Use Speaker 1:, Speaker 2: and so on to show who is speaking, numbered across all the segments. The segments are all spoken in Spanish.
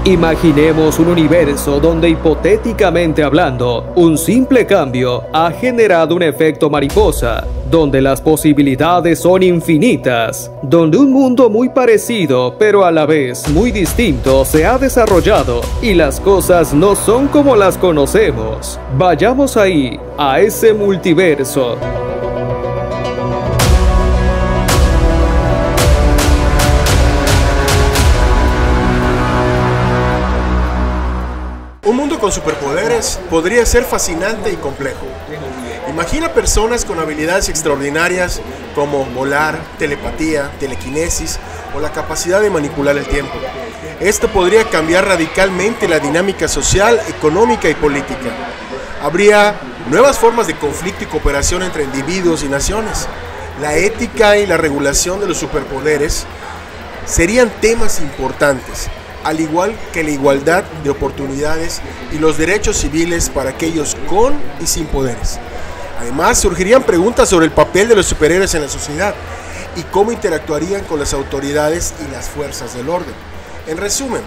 Speaker 1: Imaginemos un universo donde, hipotéticamente hablando, un simple cambio ha generado un efecto mariposa, donde las posibilidades son infinitas, donde un mundo muy parecido pero a la vez muy distinto se ha desarrollado y las cosas no son como las conocemos. Vayamos ahí, a ese multiverso.
Speaker 2: Un mundo con superpoderes podría ser fascinante y complejo. Imagina personas con habilidades extraordinarias como volar, telepatía, telequinesis o la capacidad de manipular el tiempo. Esto podría cambiar radicalmente la dinámica social, económica y política. Habría nuevas formas de conflicto y cooperación entre individuos y naciones. La ética y la regulación de los superpoderes serían temas importantes, al igual que la igualdad de oportunidades y los derechos civiles para aquellos con y sin poderes. Además, surgirían preguntas sobre el papel de los superhéroes en la sociedad y cómo interactuarían con las autoridades y las fuerzas del orden. En resumen,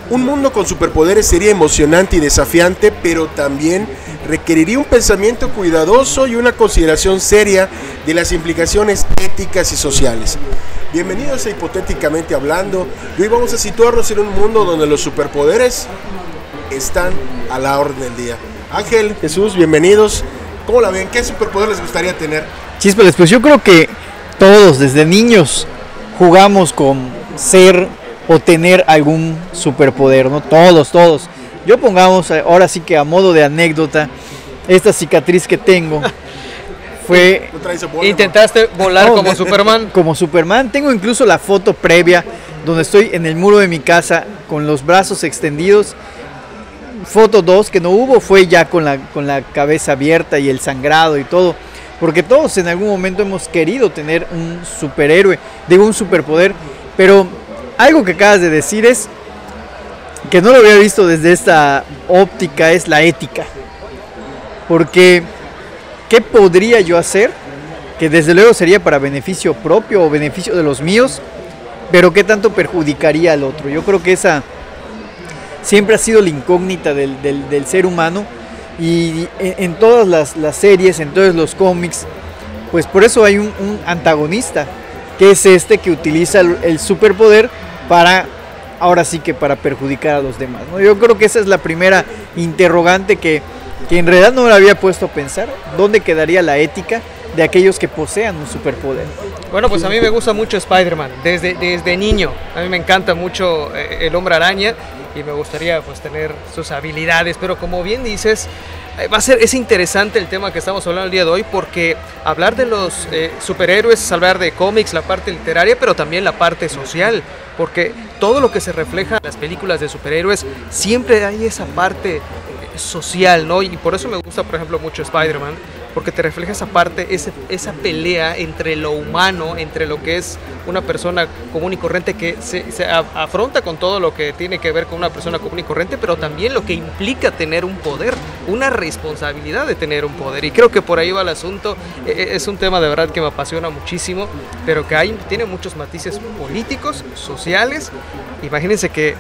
Speaker 2: un mundo con superpoderes sería emocionante y desafiante, pero también requeriría un pensamiento cuidadoso y una consideración seria de las implicaciones éticas y sociales. Bienvenidos a Hipotéticamente Hablando, y hoy vamos a situarnos en un mundo donde los superpoderes están a la orden del día. Ángel, Jesús, bienvenidos. ¿Cómo la ven? ¿Qué superpoder les gustaría tener?
Speaker 3: Chispeles, pues yo creo que todos desde niños jugamos con ser o tener algún superpoder, ¿no? Todos. Yo pongamos ahora sí que a modo de anécdota, esta cicatriz que tengo fue...
Speaker 4: ¿Intentaste volar como Superman?
Speaker 3: Como Superman. Tengo incluso la foto previa donde estoy en el muro de mi casa con los brazos extendidos. Foto 2 que no hubo fue ya con la cabeza abierta y el sangrado y todo. Porque todos en algún momento hemos querido tener un superhéroe, digo un superpoder. Pero algo que acabas de decir es que no lo había visto desde esta óptica, es la ética. Porque ¿qué podría yo hacer? Que desde luego sería para beneficio propio o beneficio de los míos, pero ¿qué tanto perjudicaría al otro? Yo creo que esa siempre ha sido la incógnita del ser humano, y en todas las series, en todos los cómics, pues por eso hay un antagonista, que es este que utiliza el superpoder para, ahora sí que para perjudicar a los demás, ¿no? Yo creo que esa es la primera interrogante que en realidad no me la había puesto a pensar. ¿Dónde quedaría la ética de aquellos que posean un superpoder?
Speaker 4: Bueno, pues a mí me gusta mucho Spider-Man, desde niño. A mí me encanta mucho el Hombre Araña y me gustaría pues tener sus habilidades, pero como bien dices, es interesante el tema que estamos hablando el día de hoy, porque hablar de los superhéroes es hablar de cómics, la parte literaria, pero también la parte social, porque todo lo que se refleja en las películas de superhéroes, siempre hay esa parte social, ¿no? Y por eso me gusta, por ejemplo, mucho Spider-Man, porque te refleja esa parte, esa pelea entre lo humano, entre lo que es una persona común y corriente que se afronta con todo lo que tiene que ver con una persona común y corriente, pero también lo que implica tener un poder, una responsabilidad de tener un poder. Y creo que por ahí va el asunto. Es un tema de verdad que me apasiona muchísimo, pero que tiene muchos matices políticos, sociales. Imagínense que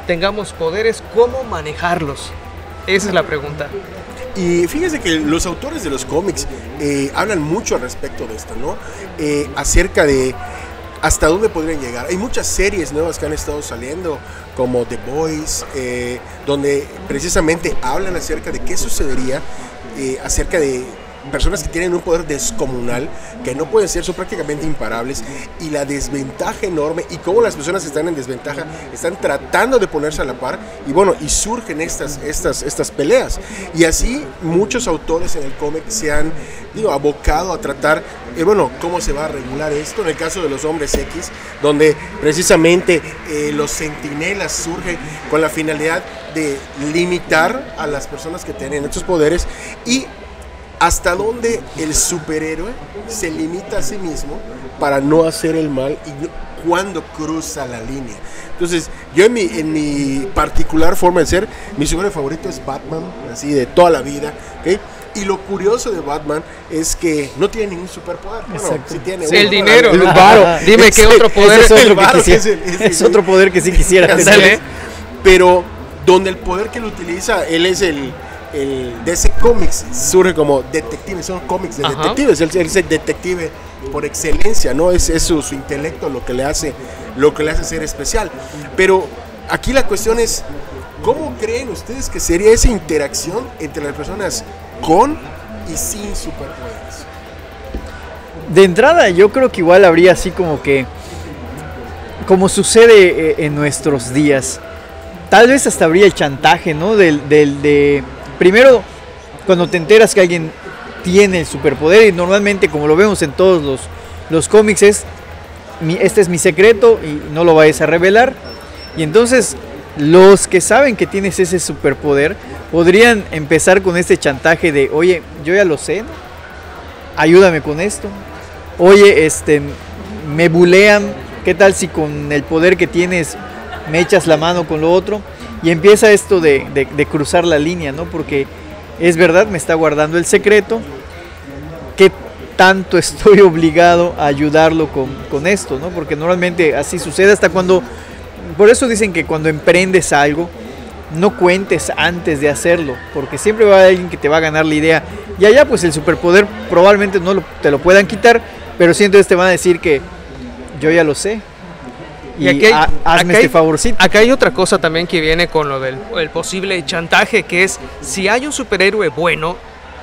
Speaker 4: tengamos poderes, ¿cómo manejarlos? Esa es la pregunta.
Speaker 2: Y fíjense que los autores de los cómics hablan mucho al respecto de esto, ¿no? Acerca de hasta dónde podrían llegar. Hay muchas series nuevas que han estado saliendo, como The Boys, donde precisamente hablan acerca de qué sucedería, acerca de personas que tienen un poder descomunal, que no pueden ser, son prácticamente imparables, y la desventaja enorme, y cómo las personas que están en desventaja están tratando de ponerse a la par, y bueno, y surgen estas peleas. Y así muchos autores en el cómic se han abocado a tratar, cómo se va a regular esto. En el caso de los Hombres X, donde precisamente los Centinelas surgen con la finalidad de limitar a las personas que tienen estos poderes, y hasta dónde el superhéroe se limita a sí mismo para no hacer el mal y cuando cruza la línea. Entonces, yo en mi particular forma de ser, mi superhéroe favorito es Batman, así de toda la vida, ¿okay? Y lo curioso de Batman es que no tiene ningún superpoder. Bueno, sí tiene
Speaker 4: el dinero,
Speaker 3: el varo.
Speaker 4: Dime qué otro poder
Speaker 3: es otro poder que sí quisiera tener.
Speaker 2: pero donde el poder que él utiliza, él es el DC Comics, surge como detective, son cómics de detectives, él es el detective por excelencia, ¿no? Es su intelecto lo que le hace ser especial. Pero aquí la cuestión es, ¿cómo creen ustedes que sería esa interacción entre las personas con y sin superpoderes?
Speaker 3: De entrada, yo creo que igual habría así como sucede en nuestros días, tal vez hasta habría el chantaje, ¿no? Primero, cuando te enteras que alguien tiene el superpoder, y normalmente, como lo vemos en todos los cómics, este es mi secreto y no lo vayas a revelar. Y entonces, los que saben que tienes ese superpoder podrían empezar con este chantaje de, oye, yo ya lo sé, ¿no? Ayúdame con esto. Oye, me bulean, ¿qué tal si con el poder que tienes me echas la mano con lo otro? Y empieza esto de cruzar la línea, ¿no? Porque es verdad, me está guardando el secreto. ¿Qué tanto estoy obligado a ayudarlo con esto, ¿no? Porque normalmente así sucede hasta cuando... Por eso dicen que cuando emprendes algo, no cuentes antes de hacerlo, porque siempre va a haber alguien que te va a ganar la idea. Y allá pues el superpoder probablemente no te lo puedan quitar, pero sí entonces te van a decir que yo ya lo sé. Y hazme este favorcito.
Speaker 4: Acá hay otra cosa también que viene con lo del el posible chantaje, que es, si hay un superhéroe bueno,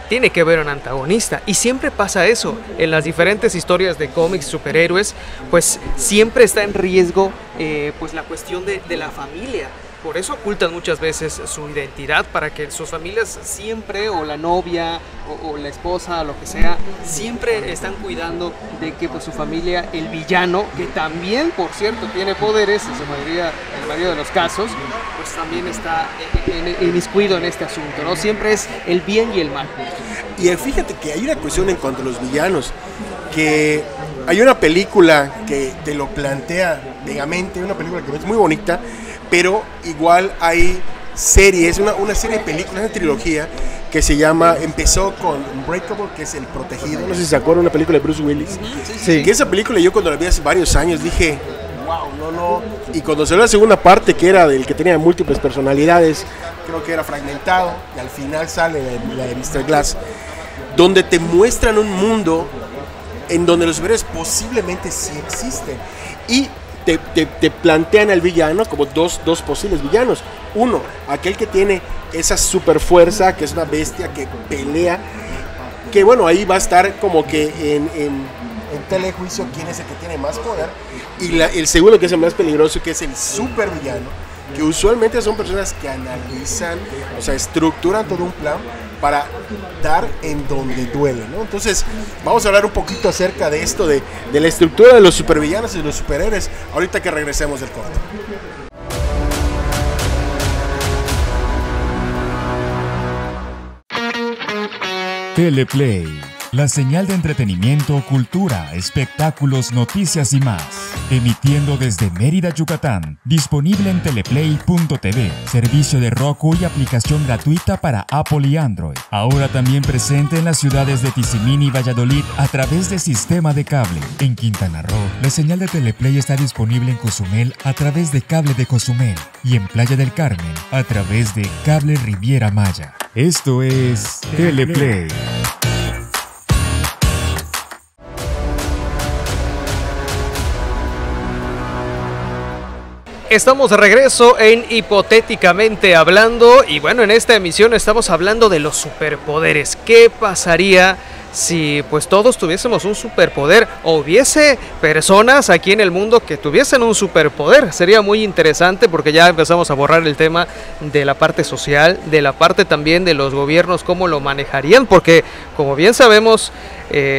Speaker 4: tiene que haber un antagonista. Y siempre pasa eso. En las diferentes historias de cómics, superhéroes, pues siempre está en riesgo pues la cuestión de la familia. Por eso ocultan muchas veces su identidad, para que sus familias siempre, o la novia, o la esposa, lo que sea, siempre están cuidando de que pues su familia, el villano, que también, por cierto, tiene poderes, en la mayoría de los casos, pues también está inmiscuido en este asunto, ¿no? Siempre es el bien y el mal.
Speaker 2: Y fíjate que hay una cuestión en cuanto a los villanos, que hay una película que te lo plantea megamente, una película que es muy bonita, pero igual hay series, una serie de películas, una trilogía que se llama, empezó con Unbreakable, que es El Protegido, no sé si se acuerdan, una película de Bruce Willis.
Speaker 3: Sí.
Speaker 2: Que esa película yo cuando la vi hace varios años dije, wow, no. Y cuando salió la segunda parte, que era del que tenía múltiples personalidades, creo que era fragmentado, y al final sale la de Mr. Glass, donde te muestran un mundo en donde los superhéroes posiblemente sí existen. Y te plantean al villano como dos posibles villanos. Uno, aquel que tiene esa super fuerza, que es una bestia que pelea, que bueno, ahí va a estar como que en telejuicio quién es el que tiene más poder. Y el segundo, que es el más peligroso, que es el super villano, que usualmente son personas que analizan, o sea, estructuran todo un plan para dar en donde duele, ¿no? Entonces, vamos a hablar un poquito acerca de esto, de la estructura de los supervillanos y de los superhéroes, ahorita que regresemos del corte.
Speaker 5: Teleplay, la señal de entretenimiento, cultura, espectáculos, noticias y más. Emitiendo desde Mérida, Yucatán. Disponible en teleplay.tv, servicio de Roku y aplicación gratuita para Apple y Android. Ahora también presente en las ciudades de Tizimín y Valladolid a través de sistema de cable. En Quintana Roo, la señal de Teleplay está disponible en Cozumel a través de cable de Cozumel y en Playa del Carmen a través de cable Riviera Maya. Esto es Teleplay.
Speaker 4: Estamos de regreso en Hipotéticamente Hablando, y bueno, en esta emisión estamos hablando de los superpoderes. ¿Qué pasaría si pues todos tuviésemos un superpoder, o hubiese personas aquí en el mundo que tuviesen un superpoder? Sería muy interesante, porque ya empezamos a borrar el tema de la parte social, de la parte también de los gobiernos, cómo lo manejarían, porque como bien sabemos,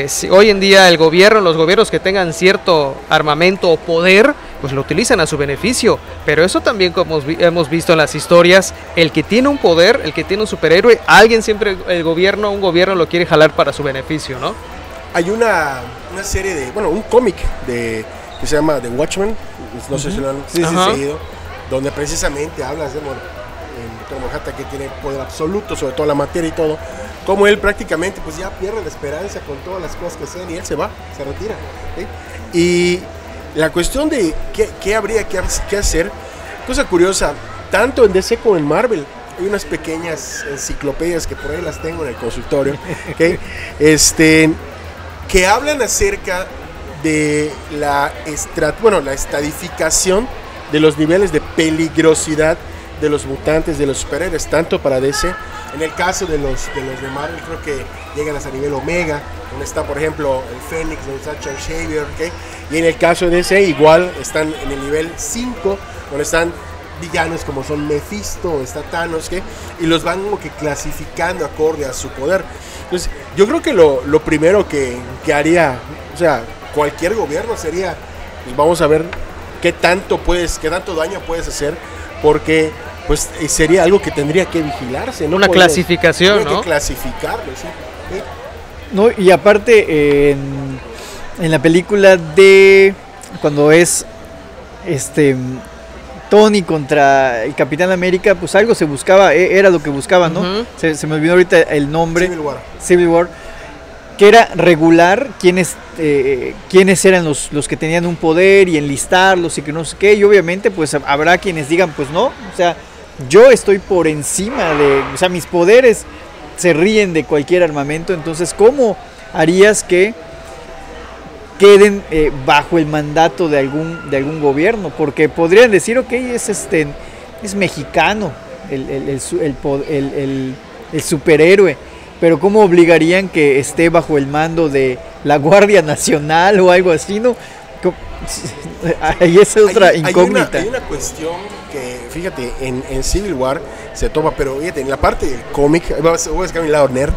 Speaker 4: si hoy en día los gobiernos que tengan cierto armamento o poder, pues lo utilizan a su beneficio. Pero eso también, como hemos visto en las historias, el que tiene un poder, el que tiene un superhéroe, alguien siempre, un gobierno lo quiere jalar para su beneficio, ¿no?
Speaker 2: Hay una serie un cómic que se llama The Watchmen, no sé si lo han seguido, donde precisamente hablas de el Dr. Manhattan, que tiene poder absoluto sobre toda la materia y todo, como él prácticamente pues ya pierde la esperanza con todas las cosas que hacen, y él se retira, ¿sí? Y la cuestión de qué habría que hacer, cosa curiosa, tanto en DC como en Marvel. Hay unas pequeñas enciclopedias que por ahí las tengo en el consultorio, ¿okay? Que hablan acerca de la estadificación de los niveles de peligrosidad de los mutantes, de los superhéroes, tanto para DC. En el caso de los de Marvel, creo que llegan hasta nivel Omega, donde está, por ejemplo, el Fénix, donde está Charles Xavier, ¿okay? Y en el caso de DC, igual están en el nivel 5, donde están villanos como son Mephisto, está Thanos, ¿okay? Y los van como que clasificando acorde a su poder. Entonces, yo creo que lo primero que haría, o sea, cualquier gobierno sería, pues vamos a ver qué tanto daño puedes hacer, porque pues sería algo que tendría que vigilarse, ¿no?
Speaker 4: Una clasificación, ¿no?
Speaker 2: Que clasificarlo, ¿sí? ¿Sí?
Speaker 3: No, y aparte en la película de cuando es Tony contra el Capitán América, pues algo se buscaba, era lo que buscaba, ¿no?
Speaker 4: Uh-huh.
Speaker 3: Se me olvidó ahorita el nombre.
Speaker 2: Civil War.
Speaker 3: Que era regular quiénes eran los que tenían un poder y enlistarlos y que no sé qué, y obviamente pues habrá quienes digan pues no, o sea, yo estoy por encima o sea, mis poderes se ríen de cualquier armamento, entonces ¿cómo harías que queden bajo el mandato de algún gobierno? Porque podrían decir, ok, es mexicano el superhéroe, pero ¿cómo obligarían que esté bajo el mando de la Guardia Nacional o algo así, no? Ahí es otra incógnita.
Speaker 2: Hay una cuestión que, fíjate, en Civil War se toma, pero fíjate, en la parte del cómic, voy a sacar mi lado nerd,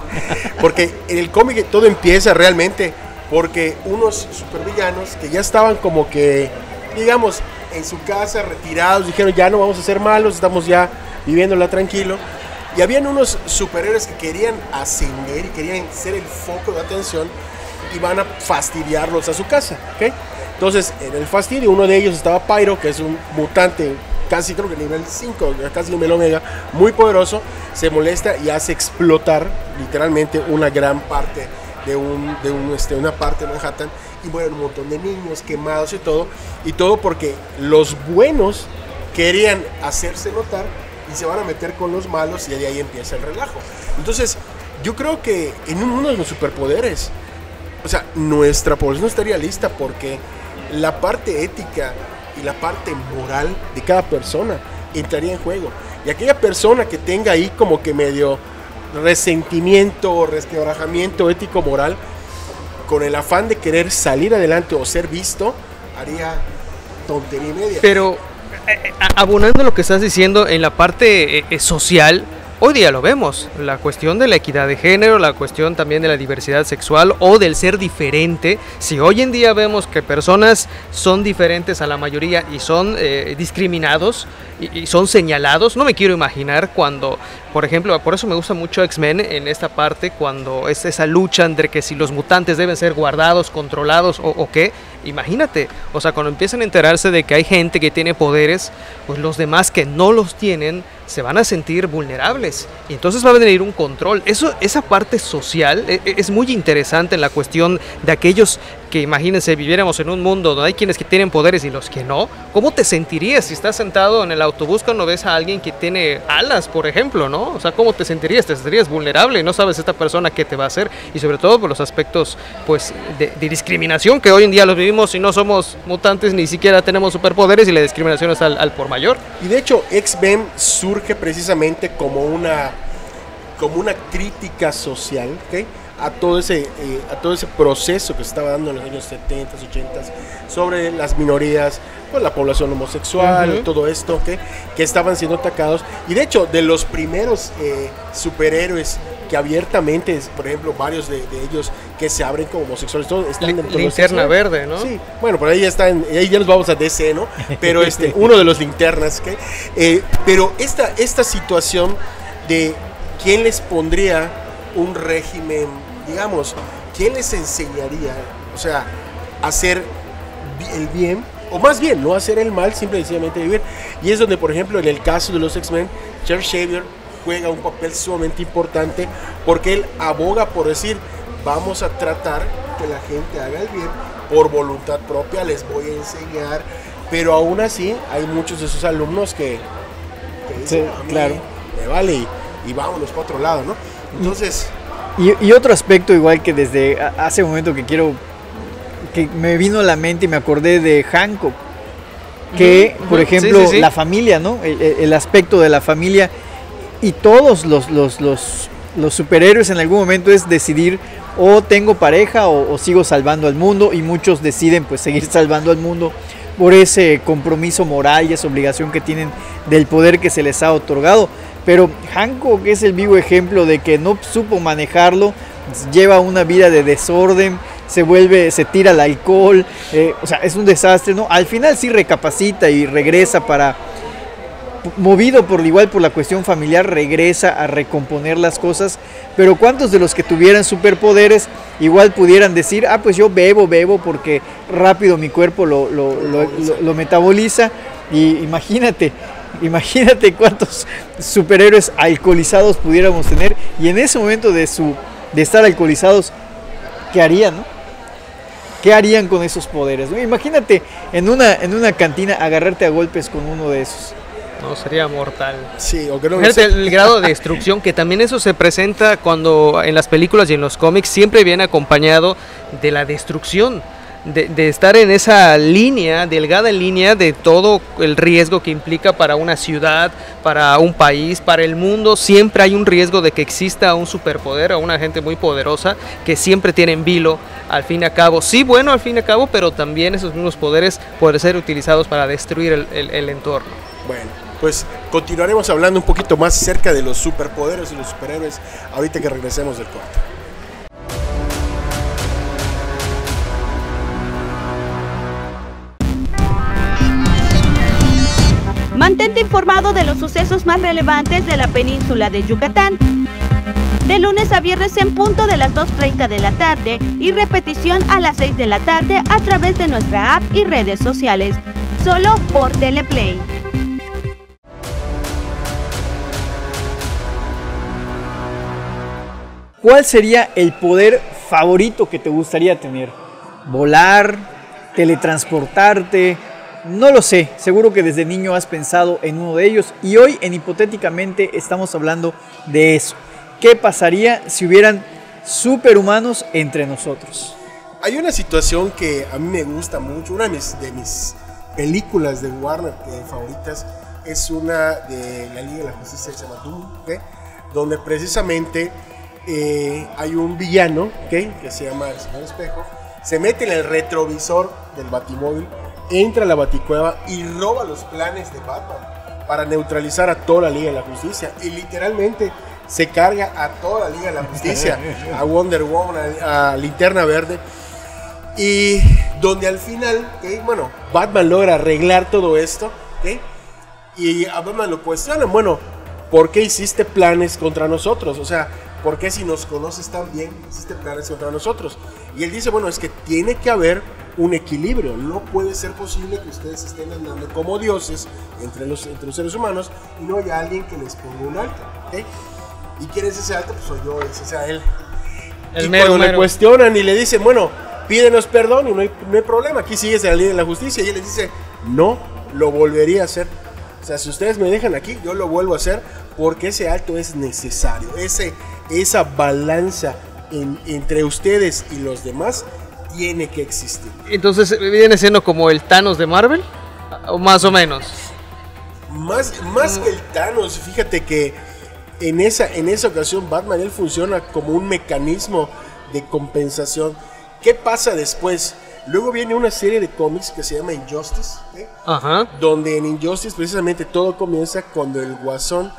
Speaker 2: porque en el cómic todo empieza realmente porque unos supervillanos que ya estaban como que, digamos, en su casa, retirados, dijeron ya no vamos a ser malos, estamos ya viviéndola tranquilo. Y habían unos superhéroes que querían ascender y querían ser el foco de atención y van a fastidiarlos a su casa, ¿ok? Entonces, en el fastidio, uno de ellos estaba Pyro, que es un mutante casi creo que nivel 5, casi nivel Omega, muy poderoso, se molesta y hace explotar literalmente una gran parte de una parte de Manhattan, y mueren un montón de niños quemados y todo porque los buenos querían hacerse notar y se van a meter con los malos, y de ahí empieza el relajo. Entonces, yo creo que en un mundo de los superpoderes, o sea, nuestra población estaría lista, porque la parte ética y la parte moral de cada persona entraría en juego. Y aquella persona que tenga ahí como que medio resentimiento o resquebrajamiento ético-moral, con el afán de querer salir adelante o ser visto, haría tontería y media.
Speaker 4: Pero abonando lo que estás diciendo en la parte social, hoy día lo vemos, la cuestión de la equidad de género, la cuestión también de la diversidad sexual o del ser diferente. Si hoy en día vemos que personas son diferentes a la mayoría y son discriminados y son señalados, no me quiero imaginar cuando, por ejemplo, por eso me gusta mucho X-Men en esta parte, cuando es esa lucha entre que si los mutantes deben ser guardados, controlados o qué. Imagínate, o sea, cuando empiezan a enterarse de que hay gente que tiene poderes, pues los demás que no los tienen se van a sentir vulnerables y entonces va a venir un control. Esa parte social es muy interesante en la cuestión de aquellos que, imagínense, viviéramos en un mundo donde hay quienes que tienen poderes y los que no. ¿Cómo te sentirías si estás sentado en el autobús cuando ves a alguien que tiene alas, por ejemplo, ¿no? O sea, ¿cómo te sentirías? Te sentirías vulnerable y no sabes esta persona qué te va a hacer, y sobre todo por los aspectos pues de discriminación que hoy en día los vivimos. Si no somos mutantes, ni siquiera tenemos superpoderes y la discriminación es al por mayor.
Speaker 2: Y de hecho, X-Men surge precisamente como una crítica social, ¿okay? a todo ese proceso que se estaba dando en los años 70, 80 sobre las minorías, pues la población homosexual, todo esto, ¿okay? que estaban siendo atacados. Y de hecho, de los primeros superhéroes que abiertamente, por ejemplo, varios de ellos que se abren como homosexuales, todos están dentro de
Speaker 4: Linterna Verde, ¿no?
Speaker 2: Sí, bueno, por ahí ahí ya nos vamos a DC, ¿no? Pero uno de los linternas, ¿okay? Pero esta situación de quién les pondría un régimen, digamos, quién les enseñaría, o sea, hacer el bien, o más bien, no hacer el mal, simple y sencillamente vivir. Y es donde, por ejemplo, en el caso de los X-Men, Charles Xavier juega un papel sumamente importante, porque él aboga por decir, vamos a tratar que la gente haga el bien por voluntad propia, les voy a enseñar, pero aún así hay muchos de sus alumnos que que dice,
Speaker 3: Sí,
Speaker 2: a mí
Speaker 3: claro.
Speaker 2: me vale y vámonos para otro lado, ¿no? Entonces,
Speaker 3: Y otro aspecto igual que desde hace un momento que me vino a la mente y me acordé de Hancock, que por ejemplo
Speaker 4: Sí.
Speaker 3: la familia, ¿no? El aspecto de la familia y todos los superhéroes en algún momento es decidir o tengo pareja o sigo salvando al mundo, y muchos deciden pues seguir salvando al mundo por ese compromiso moral y esa obligación que tienen del poder que se les ha otorgado. Pero Hancock es el vivo ejemplo de que no supo manejarlo, lleva una vida de desorden, se tira al alcohol, o sea, es un desastre, ¿no? Al final sí recapacita y regresa movido por la cuestión familiar, regresa a recomponer las cosas. Pero ¿cuántos de los que tuvieran superpoderes igual pudieran decir, pues yo bebo porque rápido mi cuerpo lo metaboliza? Y imagínate cuántos superhéroes alcoholizados pudiéramos tener, y en ese momento de estar alcoholizados, ¿qué harían, no? ¿Qué harían con esos poderes, ¿no? Imagínate en una cantina agarrarte a golpes con uno de esos.
Speaker 4: No, sería mortal.
Speaker 2: sí, o que no
Speaker 4: Fíjate el grado de destrucción, que también eso se presenta cuando en las películas y en los cómics siempre viene acompañado de la destrucción, de estar en esa línea, delgada línea de todo el riesgo que implica para una ciudad, para un país, para el mundo. Siempre hay un riesgo de que exista un superpoder o una gente muy poderosa que siempre tiene en vilo, al fin y al cabo, sí, bueno, al fin y al cabo, pero también esos mismos poderes pueden ser utilizados para destruir el entorno.
Speaker 2: Bueno, pues continuaremos hablando un poquito más acerca de los superpoderes y los superhéroes ahorita que regresemos del corte.
Speaker 6: Mantente informado de los sucesos más relevantes de la península de Yucatán. De lunes a viernes en punto de las 2:30 de la tarde y repetición a las 6 de la tarde a través de nuestra app y redes sociales. Solo por Teleplay.
Speaker 3: ¿Cuál sería el poder favorito que te gustaría tener? ¿Volar? ¿Teletransportarte? No lo sé, seguro que desde niño has pensado en uno de ellos, y hoy en Hipotéticamente estamos hablando de eso. ¿Qué pasaría si hubieran superhumanos entre nosotros?
Speaker 2: Hay una situación que a mí me gusta mucho, una de mis películas de Warner favoritas es una de la Liga de la Justicia, que se llama Doom, ¿okay? Donde precisamente hay un villano, ¿okay? Que se llama el Señor Espejo, se mete en el retrovisor del Batimóvil, entra a la Baticueva y roba los planes de Batman para neutralizar a toda la Liga de la Justicia, y literalmente se carga a toda la Liga de la Justicia, a Wonder Woman, a Linterna Verde, y donde al final, ¿okay? Bueno, Batman logra arreglar todo esto, ¿okay? Y a Batman lo cuestionan, bueno, ¿por qué hiciste planes contra nosotros? O sea, ¿por qué si nos conoces tan bien hiciste planes contra nosotros? Y él dice, bueno, es que tiene que haber un equilibrio, no puede ser posible que ustedes estén andando como dioses entre los seres humanos y no haya alguien que les ponga un alto, ¿okay? ¿Y quién es ese alto? Pues soy yo, ese sea él. Y cuando le cuestionan y le dicen, bueno, pídenos perdón y no hay problema, aquí sigues en la Liga de la Justicia, y él les dice, no, lo volvería a hacer. O sea, si ustedes me dejan aquí, yo lo vuelvo a hacer, porque ese alto es necesario, esa balanza entre ustedes y los demás tiene que existir.
Speaker 4: Entonces, ¿viene siendo como el Thanos de Marvel? ¿O más o menos?
Speaker 2: Más que el Thanos, fíjate que en esa ocasión Batman, él funciona como un mecanismo de compensación. ¿Qué pasa después? Luego viene una serie de cómics que se llama Injustice, ¿eh?
Speaker 4: Ajá.
Speaker 2: Donde en Injustice precisamente todo comienza cuando el Guasón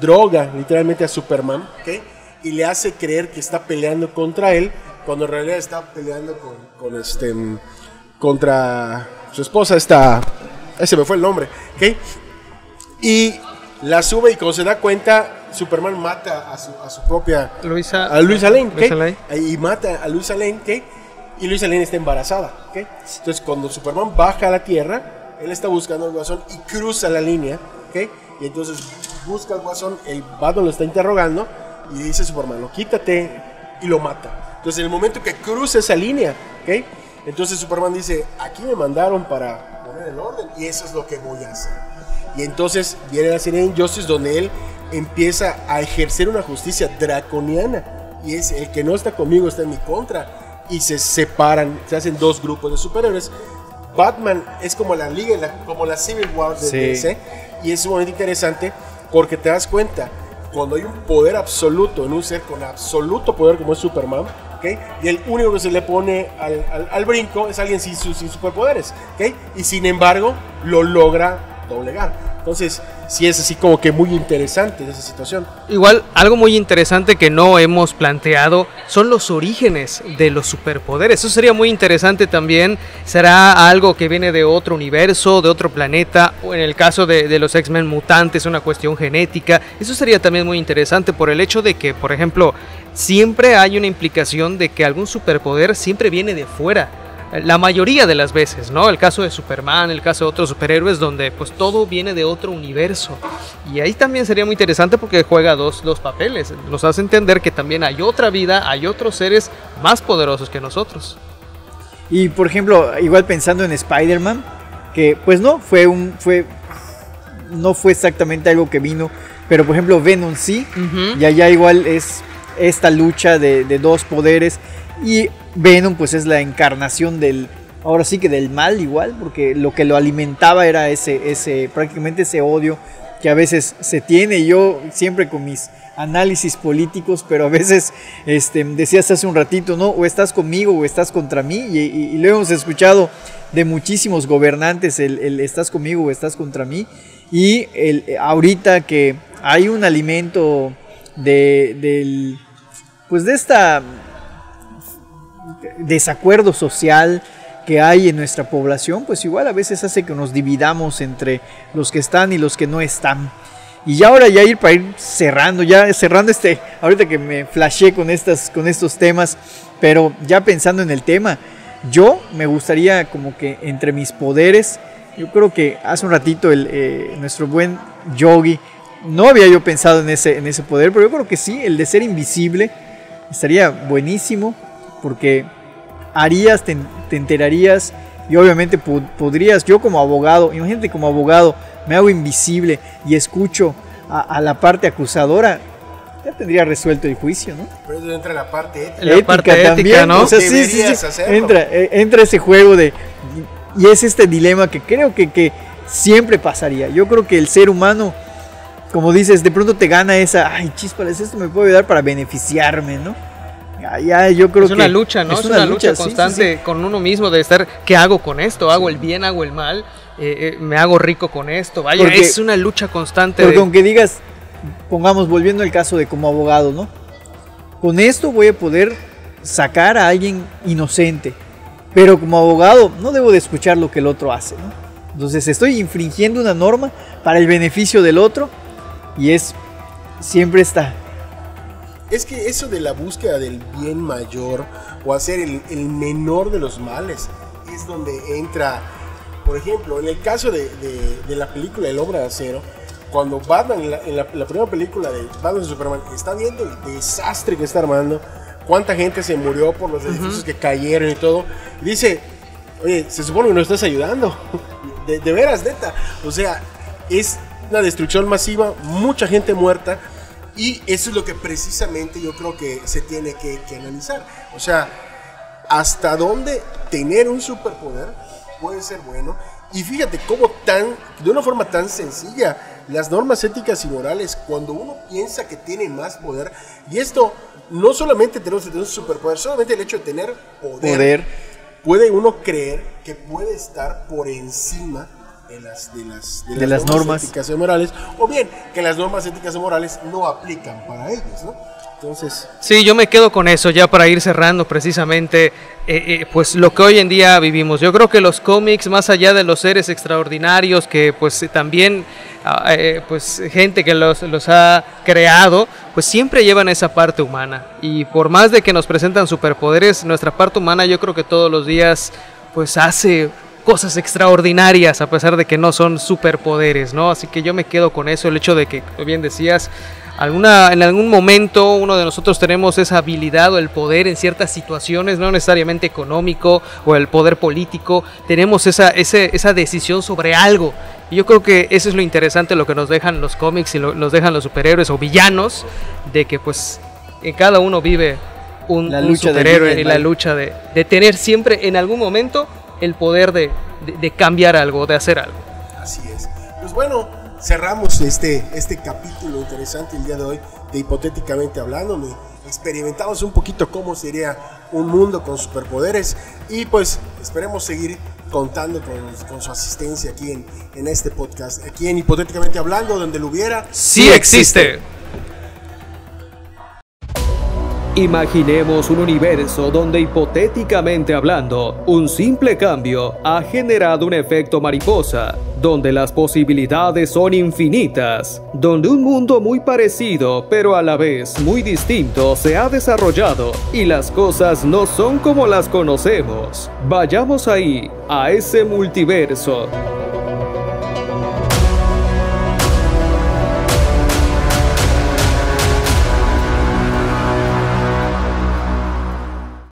Speaker 2: droga literalmente a Superman, ¿okay? Y le hace creer que está peleando contra él, cuando en realidad está peleando contra su esposa, ese me fue el nombre, ¿okay? Y la sube, y cuando se da cuenta, Superman mata a su propia
Speaker 4: Luisa
Speaker 2: Lane, ¿okay?
Speaker 4: Luisa Lane.
Speaker 2: Y mata a Luisa Lane, ¿okay? Y Luisa Lane está embarazada, ¿okay? Entonces cuando Superman baja a la Tierra, él está buscando al Guasón y cruza la línea, ¿okay? Y entonces busca al Guasón, el Batman lo está interrogando y dice Superman, no, quítate, y lo mata. Entonces en el momento que cruza esa línea, ¿okay? Entonces Superman dice, aquí me mandaron para poner el orden y eso es lo que voy a hacer. Y entonces viene la serie de Injustice, donde él empieza a ejercer una justicia draconiana, y es el que no está conmigo está en mi contra, y se separan, se hacen dos grupos de superhéroes. Batman es como la liga, como la Civil War de DC, y es sumamente interesante porque te das cuenta cuando hay un poder absoluto en un ser con absoluto poder como es Superman, ¿okay? Y el único que se le pone al brinco es alguien sin superpoderes, ¿okay? Y sin embargo lo logra doblegar. Entonces sí es así como que muy interesante esa situación.
Speaker 4: Igual, algo muy interesante que no hemos planteado son los orígenes de los superpoderes. Eso sería muy interesante también. ¿Será algo que viene de otro universo, de otro planeta? O en el caso de los X-Men mutantes, una cuestión genética. Eso sería también muy interesante por el hecho de que, por ejemplo, siempre hay una implicación de que algún superpoder siempre viene de fuera. La mayoría de las veces, ¿no? El caso de Superman, el caso de otros superhéroes donde pues todo viene de otro universo. Y ahí también sería muy interesante porque juega dos papeles. Nos hace entender que también hay otra vida, hay otros seres más poderosos que nosotros.
Speaker 3: Y por ejemplo, igual pensando en Spider-Man, que pues no fue exactamente algo que vino, pero por ejemplo Venom sí, y allá igual es esta lucha de dos poderes. Y Venom pues es la encarnación ahora sí que del mal igual, porque lo que lo alimentaba era prácticamente ese odio que a veces se tiene. Yo siempre con mis análisis políticos, pero a veces decías hace un ratito, ¿no? O estás conmigo o estás contra mí, y lo hemos escuchado de muchísimos gobernantes, el estás conmigo o estás contra mí, y ahorita que hay un alimento de esta desacuerdo social que hay en nuestra población, pues igual a veces hace que nos dividamos entre los que están y los que no están. Y ya ahora para ir cerrando ahorita que me flashé con estos temas, pero ya pensando en el tema, yo me gustaría como que entre mis poderes, yo creo que hace un ratito nuestro buen Yogi, no había yo pensado en ese poder, pero yo creo que sí, el de ser invisible estaría buenísimo, porque te enterarías, y obviamente podrías, yo como abogado, imagínate como abogado, me hago invisible y escucho a la parte acusadora, ya tendría resuelto el juicio, ¿no?
Speaker 2: Pero eso entra la parte ética.
Speaker 4: La parte ética también, ¿no?
Speaker 3: O sea, sí. Entra ese juego y es este dilema que creo que siempre pasaría. Yo creo que el ser humano, como dices, de pronto te gana ay, chíspales, esto me puede ayudar para beneficiarme, ¿no? Yo creo
Speaker 4: es una lucha, ¿no? Es una lucha constante con uno mismo de estar, ¿qué hago con esto? ¿Hago el bien, hago el mal? ¿Me hago rico con esto? Vaya, porque es una lucha constante.
Speaker 3: Porque aunque digas, pongamos, volviendo al caso de como abogado, ¿no? Con esto voy a poder sacar a alguien inocente, pero como abogado no debo de escuchar lo que el otro hace, ¿no? Entonces estoy infringiendo una norma para el beneficio del otro, y siempre está.
Speaker 2: Es que eso de la búsqueda del bien mayor o hacer el menor de los males es donde entra, por ejemplo, en el caso de la película El Hombre de Acero, cuando Batman, en la primera película de Batman y Superman, está viendo el desastre que está armando, cuánta gente se murió por los edificios que cayeron y todo, y dice, oye, se supone que nos estás ayudando, de veras, neta, o sea, es una destrucción masiva, mucha gente muerta. Y eso es lo que precisamente yo creo que se tiene que analizar. O sea, hasta dónde tener un superpoder puede ser bueno. Y fíjate cómo de una forma tan sencilla, las normas éticas y morales, cuando uno piensa que tiene más poder, y esto no solamente tenemos que tener un superpoder, solamente el hecho de tener poder. Puede uno creer que puede estar por encima de las normas éticas y morales, o bien que las normas éticas y morales no aplican para ellos, ¿no? Entonces,
Speaker 4: sí, yo me quedo con eso ya para ir cerrando precisamente pues lo que hoy en día vivimos. Yo creo que los cómics, más allá de los seres extraordinarios que pues también pues gente que los ha creado, pues siempre llevan esa parte humana, y por más de que nos presentan superpoderes, nuestra parte humana yo creo que todos los días pues hace cosas extraordinarias a pesar de que no son superpoderes, ¿no? Así que yo me quedo con eso, el hecho de que, como bien decías, en algún momento uno de nosotros tenemos esa habilidad o el poder en ciertas situaciones, no necesariamente económico o el poder político, tenemos esa decisión sobre algo Y yo creo que eso es lo interesante, lo que nos dejan los cómics y nos dejan los superhéroes o villanos, de que pues en cada uno vive un superhéroe y la lucha de tener siempre en algún momento el poder de cambiar algo, de hacer algo.
Speaker 2: Así es. Pues bueno, cerramos este capítulo interesante el día de hoy de Hipotéticamente Hablando. Experimentamos un poquito cómo sería un mundo con superpoderes y pues esperemos seguir contando con su asistencia aquí en este podcast, aquí en Hipotéticamente Hablando, donde lo hubiera,
Speaker 4: sí existe.
Speaker 1: Imaginemos un universo donde, hipotéticamente hablando, un simple cambio ha generado un efecto mariposa, donde las posibilidades son infinitas, donde un mundo muy parecido pero a la vez muy distinto se ha desarrollado y las cosas no son como las conocemos. Vayamos ahí, a ese multiverso.